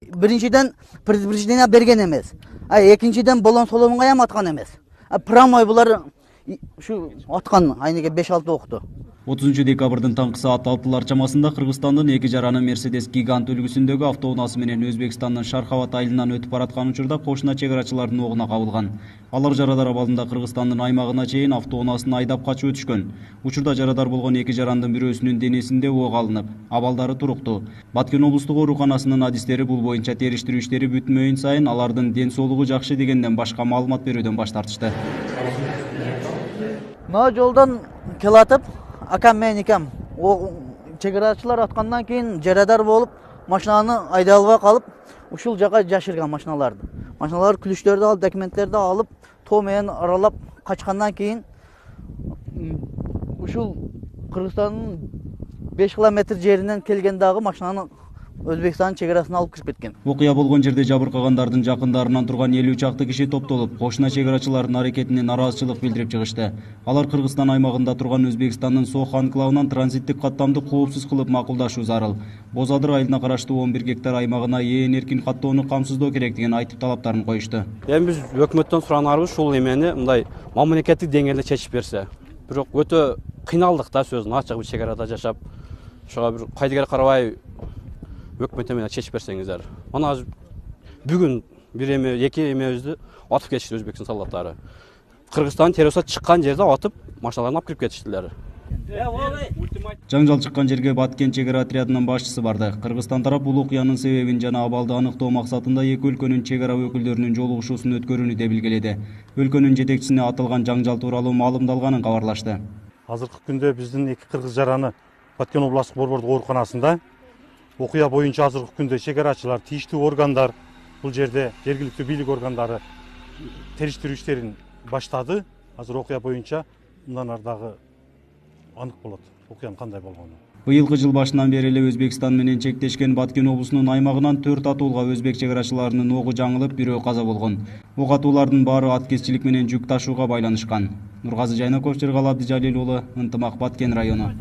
Биринчиден предупреждение берген эмес. Экинчиден болон соломунга ям аткан эмес. Прамой булар ушу аткан айнеге 5-6 окту. 30 декабрдын таңкы саат 6-лар чамасында Кыргызстандын эки жараны Мерседес гигант үлгүсүндөгү автоунаасы менен Өзбекстандын Шархават айылынан өтүп бараткан учурда кошуна чек арачылардын огуна кабылган. Алар жарадар абалында Кыргызстандын аймагына чейин автоунаасын айдап качып өтүшкөн. Учурда жарадар болгон эки жарандын бирөөсүнүн денесинде ок алынып, абалдары туруктуу. Баткен облустук ооруканасынын адистери бул боюнча териштирүү иштери бүтмөйүн сайын алардын ден соолугу жакшы дегенден башка маалымат берүүдөн баш тартышты. Мына жолдон келатып, акам мен икем чек арачылар аткандан кийин жарадар болуп, машинаны айдай албай калып, ушул жака жашырган машиналарды. Машиналар күлүштөрдү алып, документтерди алып, тоо менен аралап качкандан кийин ушул Кыргызстандын 5 километр жеринен келген дагы машинаны Өзбекстандын чек арасына алып кирип кеткен. Окуя болгон жерде жабыркагандардын жакындарынан турган 50 чакты киши топтолуп, кошуна чек арачылардын аракетине нараазычылык билдирип чыгышты. Алар Кыргызстан аймагында турган Өзбекстандын Сох анклавынан транзиттик каттамды коопсуз кылып макулдашуу зарыл. Боз Адыр айылына караштуу 11 гектар аймагына эркин каттоону камсыздоо керек деген айтып талаптарын коюшту. Эми биз өкмөттөн суранарыбыз ушул эмени мындай мамлекеттик деңгээлде чечип берсе. Бирок өтө кыйналдык да сөзүн ачык бир чек арада жашап, ошого бир кайдыгер карабай өкмөт менен чечип берсеңиздер. Мына бүгүн бир эме, эки эмебизди атып кетишти Өзбекстан солдаттары. Кыргызстан террористтер чыккан жерде атып, машиналарын алып кирип кетиштилер. Жаңжал чыккан жерге Баткен чек ара отрядынын башчысы барды. Кыргызстан тарап бул окуянын себебин жана абалды аныктоо максатында эки өлкөнүн чек ара өкүлдөрүнүн жолугушуусун өткөрүүнү да белгиледи. Өлкөнүн жетекчисине атылган жаңжал тууралуу маалымдалганын кабарлашты. Азыркы күндө биздин эки кыргыз жараны Баткен областык борбордук ооруканасында окуя боюнча азыркы күндө чек арачылар, тийиштүү органдар бул жерде жергиликтүү бийлик органдары териштирүү иштерин баштады. Азыр окуя боюнча мындан ары дагы анык болот окуянын кандай болгону. Быйылкы жыл башынан бери эле Өзбекстан менен чектешкен Баткен облусунун аймагынан 4 атуулга өзбек чек арачыларынын огу жаңылып, бирөө каза болгон. Ок атуулардын баары аткезчилик менен жүк ташууга байланышкан. Нургазы Жайнаков, Жергал Абдижалил уулу, Ынтымак, Баткен району.